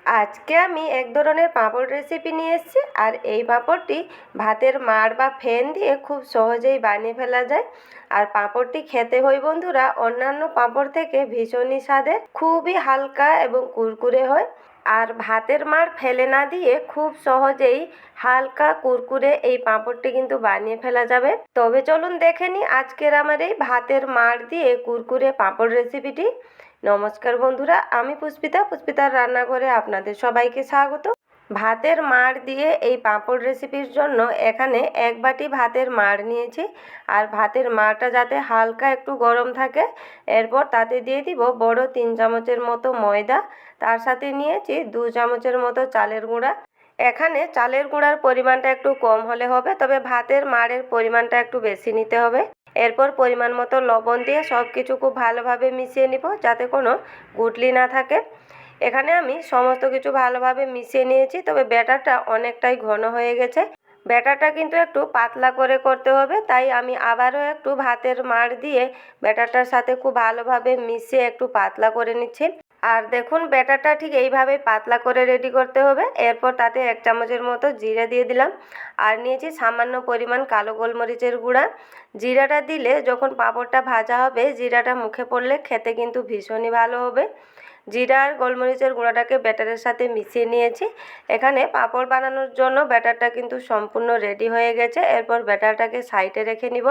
আজকে আমি এক ধরনের পাঁপড় রেসিপি নিয়ে এসেছি। আর এই পাঁপড়টি ভাতের মাড় বা ফেন দিয়ে খুব সহজেই বানিয়ে ফেলা যায়। আর পাঁপড়টি খেতে হয় বন্ধুরা অন্যান্য পাঁপড় থেকে ভীষণই স্বাদের, খুবই হালকা এবং কুরকুরে হয়। আর ভাতের মাড় ফেলে না দিয়ে খুব সহজেই হালকা কুরকুরে এই পাঁপড়টি কিন্তু বানিয়ে ফেলা যাবে। তবে চলুন দেখে নিই আজকের আমার এই ভাতের মাড় দিয়ে কুরকুরে পাঁপড় রেসিপিটি। নমস্কার বন্ধুরা, আমি পুষ্পিতার রান্নাঘরে আপনাদের সবাইকে স্বাগত। ভাতের মাড় দিয়ে এই পাঁপড় রেসিপির জন্য এখানে 1 বাটি ভাতের মাড় নিয়েছি। আর ভাতের মাড়টা যাতে হালকা একটু গরম থাকে, এরপর তাতে দিয়ে দিব বড় 3 চামচের মতো ময়দা। তার সাথে নিয়েছি 2 চামচের মতো চালের গুঁড়া। এখানে চালের গুঁড়ার পরিমাণটা একটু কম হলে হবে, তবে ভাতের মাড়ের পরিমাণটা একটু বেশি নিতে হবে। এরপর পরিমাণ মতো লবণ দিয়ে সব কিছু খুব ভালোভাবে মিশিয়ে নিব যাতে কোনো গুটলি না থাকে। এখানে আমি সমস্ত কিছু ভালোভাবে মিশিয়ে নিয়েছি, তবে ব্যাটারটা অনেকটাই ঘন হয়ে গেছে। ব্যাটারটা কিন্তু একটু পাতলা করে করতে হবে, তাই আমি আবারও একটু ভাতের মাড় দিয়ে ব্যাটারটার সাথে খুব ভালোভাবে মিশিয়ে একটু পাতলা করে নিচ্ছি। আর দেখুন ব্যাটারটা ঠিক এইভাবেই পাতলা করে রেডি করতে হবে। এরপর তাতে 1 চামচের মতো জিরে দিয়ে দিলাম। আর নিয়েছি সামান্য পরিমাণ কালো গোলমরিচের গুঁড়া। জিরাটা দিলে যখন পাঁপড়টা ভাজা হবে জিরাটা মুখে পড়লে খেতে কিন্তু ভীষণই ভালো হবে। জিরা আর গোলমরিচের গুঁড়াটাকে ব্যাটারের সাথে মিশিয়ে নিয়েছি। এখানে পাঁপড় বানানোর জন্য ব্যাটারটা কিন্তু সম্পূর্ণ রেডি হয়ে গেছে। এরপর ব্যাটারটাকে সাইডে রেখে নিব।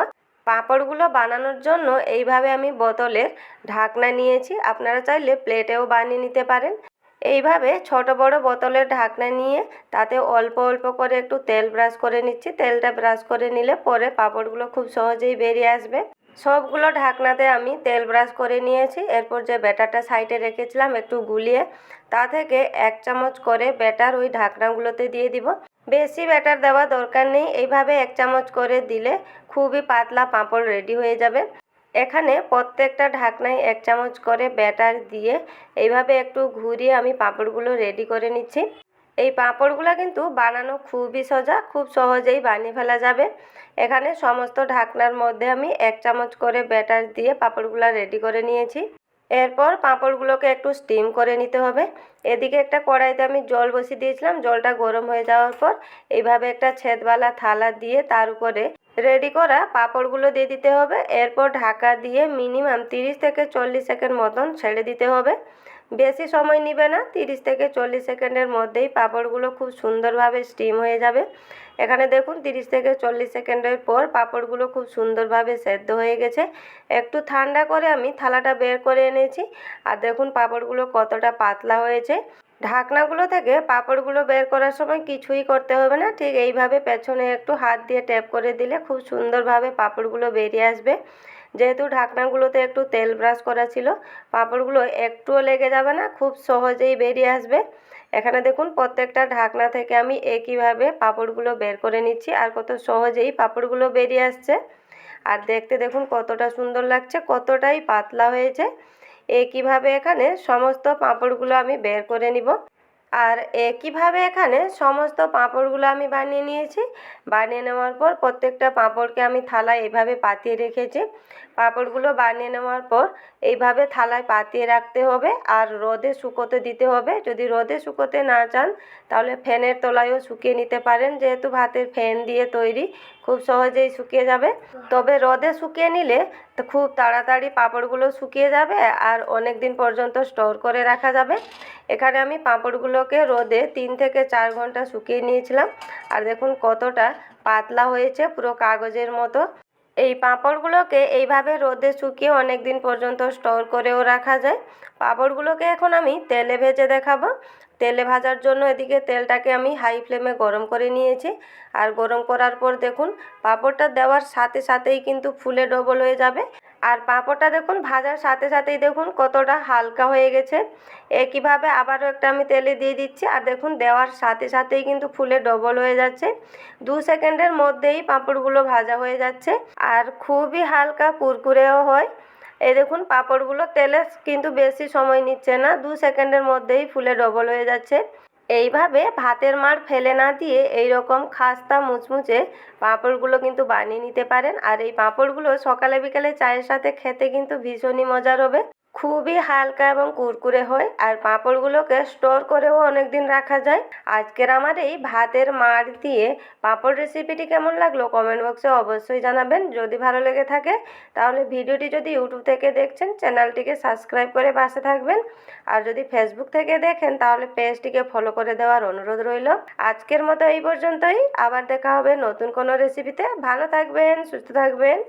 পাঁপড়গুলো বানানোর জন্য এইভাবে আমি বোতলের ঢাকনা নিয়েছি, আপনারা চাইলে প্লেটেও বানিয়ে নিতে পারেন। এইভাবে ছোট বড় বোতলের ঢাকনা নিয়ে তাতে অল্প অল্প করে একটু তেল ব্রাশ করে নিচ্ছি। তেলটা ব্রাশ করে নিলে পরে পাঁপড়গুলো খুব সহজেই বেরিয়ে আসবে। সবগুলো ঢাকনাতে আমি তেল ব্রাশ করে নিয়েছি। এরপর যে ব্যাটারটা সাইডে রেখেছিলাম একটু গুলিয়ে, তা থেকে 1 চামচ করে ব্যাটার ওই ঢাকনাগুলোতে দিয়ে দিব। বেশি ব্যাটার দেওয়া দরকার নেই, এইভাবে 1 চামচ করে দিলে খুবই পাতলা পাঁপড় রেডি হয়ে যাবে। এখানে প্রত্যেকটা ঢাকনায় 1 চামচ করে ব্যাটার দিয়ে এইভাবে একটু ঘুরিয়ে আমি পাঁপড়গুলো রেডি করে নিচ্ছি। এই পাঁপড়গুলো কিন্তু বানানো খুবই সোজা, খুব সহজেই বানিয়ে ফেলা যাবে। এখানে সমস্ত ঢাকনার মধ্যে আমি 1 চামচ করে ব্যাটার দিয়ে পাঁপড়গুলো রেডি করে নিয়েছি। এরপর পাঁপড়গুলোকে একটু স্টিম করে নিতে হবে। এদিকে একটা কড়াইতে আমি জল বসিয়ে দিয়েছিলাম। জলটা গরম হয়ে যাওয়ার পর এইভাবে একটা ছেদওয়ালা থালা দিয়ে তার উপরে রেডি করা পাঁপড়গুলো দিয়ে দিতে হবে। এরপর ঢাকা দিয়ে মিনিমাম 30 থেকে 40 সেকেন্ড মতন ছেড়ে দিতে হবে। বেশি সময় নেবে না, 30 থেকে 40 সেকেন্ডের মধ্যেই পাঁপড়গুলো খুব সুন্দরভাবে স্টিম হয়ে যাবে। এখানে দেখুন 30 থেকে 40 সেকেন্ডের পর পাঁপড়গুলো খুব সুন্দরভাবে সেদ্ধ হয়ে গেছে। একটু ঠান্ডা করে আমি থালাটা বের করে এনেছি। আর দেখুন পাঁপড়গুলো কতটা পাতলা হয়েছে। ঢাকনাগুলো থেকে পাঁপড়গুলো বের করার সময় কিছুই করতে হবে না, ঠিক এইভাবে পেছনে একটু হাত দিয়ে ট্যাপ করে দিলে খুব সুন্দরভাবে পাঁপড়গুলো বেরিয়ে আসবে। যেহেতু ঢাকনাগুলোতে একটু তেল ব্রাশ করা ছিল, পাঁপড়গুলো একটুও লেগে যাবে না, খুব সহজেই বেরিয়ে আসবে। এখানে দেখুন প্রত্যেকটা ঢাকনা থেকে আমি একইভাবে পাঁপড়গুলো বের করে নিচ্ছি, আর কত সহজেই পাঁপড়গুলো বেরিয়ে আসছে। আর দেখতে দেখুন কতটা সুন্দর লাগছে, কতটাই পাতলা হয়েছে। একইভাবে এখানে সমস্ত পাঁপড়গুলো আমি বের করে নিব। আর একইভাবে এখানে সমস্ত পাঁপড়গুলো আমি বানিয়ে নিয়েছি। বানিয়ে নেওয়ার পর প্রত্যেকটা পাঁপড়কে আমি থালায় এইভাবে পাতিয়ে রেখেছি। পাঁপড়গুলো বানিয়ে নেওয়ার পর এইভাবে থালায় পাতিয়ে রাখতে হবে আর রোদে শুকোতে দিতে হবে। যদি রোদে শুকোতে না চান তাহলে ফ্যানের তলায়ও শুকিয়ে নিতে পারেন, যেহেতু ভাতের ফ্যান দিয়ে তৈরি, খুব সহজেই শুকিয়ে যাবে। তবে রোদে শুকিয়ে নিলে তো খুব তাড়াতাড়ি পাঁপড়গুলো শুকিয়ে যাবে আর অনেক দিন পর্যন্ত স্টোর করে রাখা যাবে। এখানে আমি পাঁপড়গুলোকে রোদে 3 থেকে 4 ঘন্টা শুকিয়ে নিয়েছিলাম। আর দেখুন কতটা পাতলা হয়েছে, পুরো কাগজের মতো। এই পাঁপড়গুলোকে এইভাবে রোদে শুকিয়ে অনেক দিন পর্যন্ত স্টোর করেও রাখা যায়। পাঁপড়গুলোকে এখন আমি তেলে ভেজে দেখাবো। তেলে ভাজার জন্য এদিকে তেলটাকে আমি হাই ফ্লেমে গরম করে নিয়েছি। আর গরম করার পর দেখুন পাঁপড়টা দেওয়ার সাথে সাথেই কিন্তু ফুলে ডবল হয়ে যাবে। আর পাঁপড়টা দেখুন ভাজার সাথে সাথেই দেখুন কতটা হালকা হয়ে গেছে। একইভাবে আবারও একটা আমি তেলে দিয়ে দিচ্ছি, আর দেখুন দেওয়ার সাথে সাথেই কিন্তু ফুলে ডবল হয়ে যাচ্ছে। 2 সেকেন্ডের মধ্যেই পাঁপড়গুলো ভাজা হয়ে যাচ্ছে আর খুবই হালকা কুরকুরেও হয়। এই দেখুন পাঁপড়গুলো তেলে কিন্তু বেশি সময় নিচ্ছে না, 2 সেকেন্ডের মধ্যেই ফুলে ডবল হয়ে যাচ্ছে। এইভাবে ভাতের মাড় ফেলে না দিয়ে এই রকম খাস্তা মুচমুচে পাঁপড়গুলো কিন্তু বানিয়ে নিতে পারেন। আর এই পাঁপড়গুলো সকালে বিকালে চায়ের সাথে খেতে কিন্তু ভীষণই মজার হবে। খুবই হালকা এবং কুরকুরে হয় আর পাঁপড়গুলোকে স্টোর করেও অনেক দিন রাখা যায়। আজকের আমার এই ভাতের মাড় দিয়ে পাঁপড় রেসিপিটি কেমন লাগলো কমেন্ট বক্সে অবশ্যই জানাবেন। যদি ভালো লেগে থাকে তাহলে ভিডিওটি যদি ইউটিউব থেকে দেখছেন চ্যানেলটিকে সাবস্ক্রাইব করে পাশে থাকবেন, আর যদি ফেসবুক থেকে দেখেন তাহলে পেজটিকে ফলো করে দেওয়ার অনুরোধ রইল। আজকের মতো এই পর্যন্তই, আবার দেখা হবে নতুন কোনো রেসিপিতে। ভালো থাকবেন, সুস্থ থাকবেন।